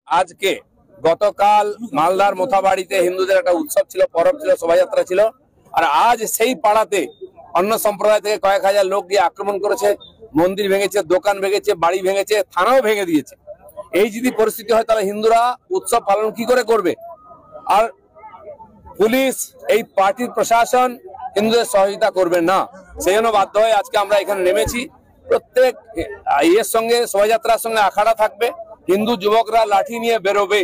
আজকে গতকাল মালদার মোথাবাড়িতে হিন্দুদের একটা উৎসব ছিল, পরব ছিল, শোভাযাত্রা ছিল। আর আজ সেই পাড়াতে অন্য সম্প্রদায় থেকে কয়েক হাজার লোক গিয়ে আক্রমণ করেছে, মন্দির ভেঙেছে, দোকান ভেঙেছে, বাড়ি ভেঙেছে, থানাও ভেঙে দিয়েছে। এই যদি পরিস্থিতি হয় তাহলে হিন্দুরা উৎসব পালন কি করে করবে? আর পুলিশ, এই পার্টির প্রশাসন হিন্দুদের সহযোগিতা করবে না। সেই জন্য বাধ্য হয়ে আজকে আমরা এখানে নেমেছি। প্রত্যেক ইয়ের সঙ্গে, শোভাযাত্রার সঙ্গে আখাড়া থাকবে। হিন্দু যুবকরা লাঠি নিয়ে বেরোবে।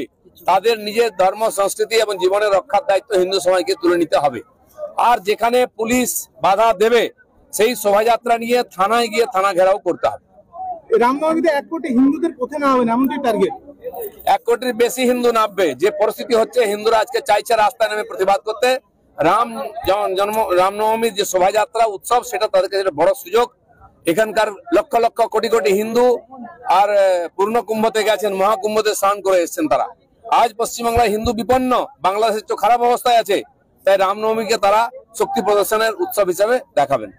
তাদের নিজের ধর্ম, সংস্কৃতি এবং জীবনের রক্ষার দায়িত্ব হিন্দু সমাজকে তুলে নিতে হবে। আর যেখানে পুলিশ বাধা দেবে সেই শোভাযাত্রা নিয়ে থানায় গিয়ে থানা ঘেরাও করতে হবে। রামনবমীতে 1 কোটি হিন্দুদের পথে নামবেন এমনটাই টার্গেট। 1 কোটির বেশি হিন্দু নামবে। যে পরিস্থিতি হচ্ছে, হিন্দুরা আজকে চাইছে রাস্তায় নেমে প্রতিবাদ করতে। রামনবমীর যে শোভাযাত্রা উৎসব, সেটা তাদের কাছে বড় সুযোগ। এখানকার লক্ষ লক্ষ কোটি কোটি হিন্দু আর পূর্ণ কুম্ভতে গেছেন, মহাকুম্ভতে স্নান করে এসেছেন তারা। আজ পশ্চিমবাংলায় হিন্দু বিপন্ন, বাংলাদেশের তো খারাপ অবস্থায় আছে। তাই রামনবমীকে তারা শক্তি প্রদর্শনের উৎসব হিসেবে দেখাবেন।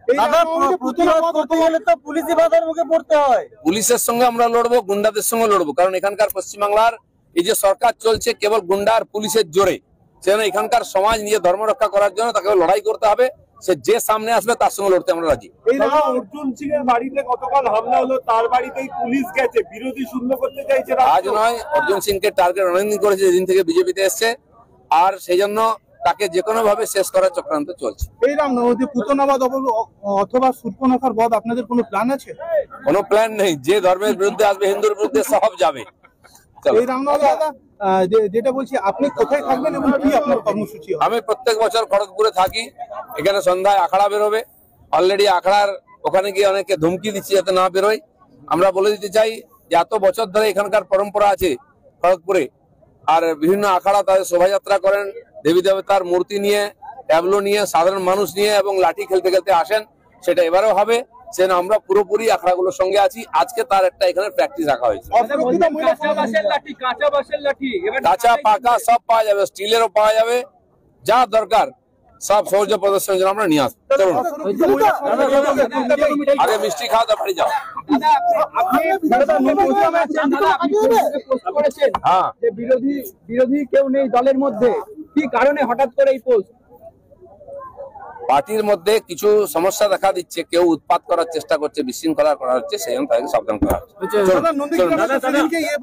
পুলিশের সঙ্গে আমরা লড়বো, গুন্ডাদের সঙ্গে লড়বো। কারণ এখানকার পশ্চিমবাংলার এই যে সরকার চলছে কেবল গুন্ডা আর পুলিশের জোরে। সেজন্য এখানকার সমাজ নিজের ধর্ম রক্ষা করার জন্য তাকে লড়াই করতে হবে। সে যে সামনে আসবে তার সঙ্গে লড়তে আমরা রাজি। অর্জুন সিং এর বাড়িতে গতকাল হামলা হলো, তার বাড়িতেই পুলিশ গেছে, বিরোধী শূন্য করতে চাইছে। আজ নয়, অর্জুন সিংকে টার্গেট অনেকদিন করেছে, যেদিন থেকে বিজেপিতে এসছে। আর সেই জন্য তাকে যে কোনো ভাবে শেষ করার চক্রান্ত চলছে। এই রামনবমীতে পুতনাবাদ অথবা সূর্পনখার বধ, আপনাদের কোনো প্ল্যান আছে? কোনো প্ল্যান নেই। যে ধর্মের বিরুদ্ধে আসবে, হিন্দুর বিরুদ্ধে সব যাবে। এই রামনবমী দাদা, যেটা বলছি, আপনি কোথায় থাকবেন এবং কি আপনার কর্মসূচি? আমি প্রত্যেক বছর খড়গপুরে থাকি। এখানে সন্ধ্যায় আখড়া বেরোবে। অলরেডি আখড়ার ওখানে গিয়ে অনেকে ধমকি দিচ্ছে যাতে না বেরোয়। আমরা বলে দিতে চাই যে এত বছর ধরে এখানকার পরম্পরা আছে খড়গপুরে। আর বিভিন্ন আখড়া তাদের শোভাযাত্রা করেন, দেবী দেবতার মূর্তি নিয়ে, ট্যাবলো নিয়ে, সাধারণ মানুষ নিয়ে, এবং লাঠি খেলতে খেলতে আসেন। সেটা এবারেও হবে। সেন আমরা পুরোপুরি আখড়াগুলোর সঙ্গে আছি। আজকে তার একটা এখানে প্র্যাকটিস রাখা হয়েছে। কাঁচা পাকা সব পাওয়া যাবে, স্টিলেরও পাওয়া যাবে। যা দরকার সব সৌর্য প্রদর্শনের জন্য আমরা নিয়ে আসবো। চলুন আগে মিষ্টি খাওয়া দাওয়া বাড়ি যাও। হ্যাঁ, বিরোধী কেউ নেই দলের মধ্যে, কি কারণে হঠাৎ করে এই পোস্ট? পার্টির মধ্যে কিছু সমস্যা দেখা দিচ্ছে, কেউ উৎপাত করার চেষ্টা করছে, বিশৃঙ্খলা করা হচ্ছে, সেই জন্য তাদেরকে সাবধান করা হচ্ছে।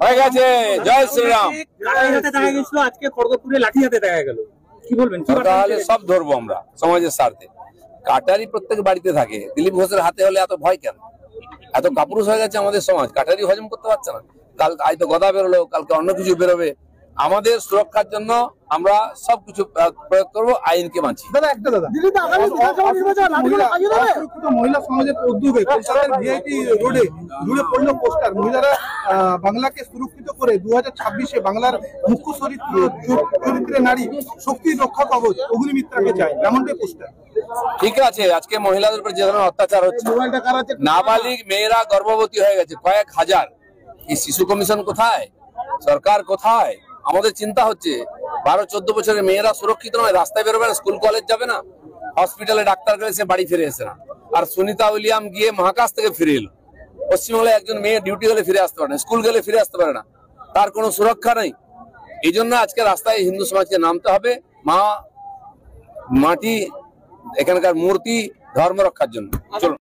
হয়ে গেছে। জয় শ্রীরাম। আজকে খড়গপুরে লাঠি হাতে দেখা গেল, কি বলবেন? তাহলে সব ধরবো আমরা সমাজের স্বার্থে। কাটারি প্রত্যেক বাড়িতে থাকে। দিলীপ ঘোষের হাতে হলে এত ভয় কেন? এত কাপুরুষ হয়ে গেছে আমাদের সমাজ, কাটারি হজম করতে পারছে না। কাল হয়তো গদা বেরোলো, কালকে অন্য কিছু বেরোবে। আমাদের সুরক্ষার জন্য আমরা সবকিছু প্রয়োগ করবো, আইনকে মানছি। মহিলা সমাজের উদ্যোগে ভিআইপি রোডে জুড়ে পড়লো পোস্টার, মহিলারা বাংলাকে সুরক্ষিত করে 2026-এ বাংলার মুখ্য চরিত্রে নারী শক্তির রক্ষা কবচ অগ্নিমিত্রাকে চাই, এমনটাই পোস্টার। ঠিক আছে, আজকে মহিলাদের উপর যে ধরনের অত্যাচার হচ্ছে, নাবালিগ মেয়েরা গর্ভবতী হয়ে গেছে কয়েক হাজার। এই শিশু কমিশন কোথায়? সরকার কোথায়? আমাদের চিন্তা হচ্ছে 12-14 বছরের মেয়েরা সুরক্ষিত নয়, রাস্তায় বেরোবে না, স্কুল কলেজ যাবে না, হসপিটালে ডাক্তার গেলে সে বাড়ি ফিরে এসে না। আর সুনিতা উইলিয়াম গিয়ে মহাকাশ থেকে ফিরে এলো। পশ্চিমবাংলায় একজন মেয়ে ডিউটি গেলে ফিরে আসতে পারে না, স্কুল গেলে ফিরে আসতে পারে না, তার কোনো সুরক্ষা নেই। এই জন্য আজকে রাস্তায় হিন্দু সমাজকে নামতে হবে, মাটি, এখানকার মূর্তি, ধর্ম রক্ষার জন্য। চলুন।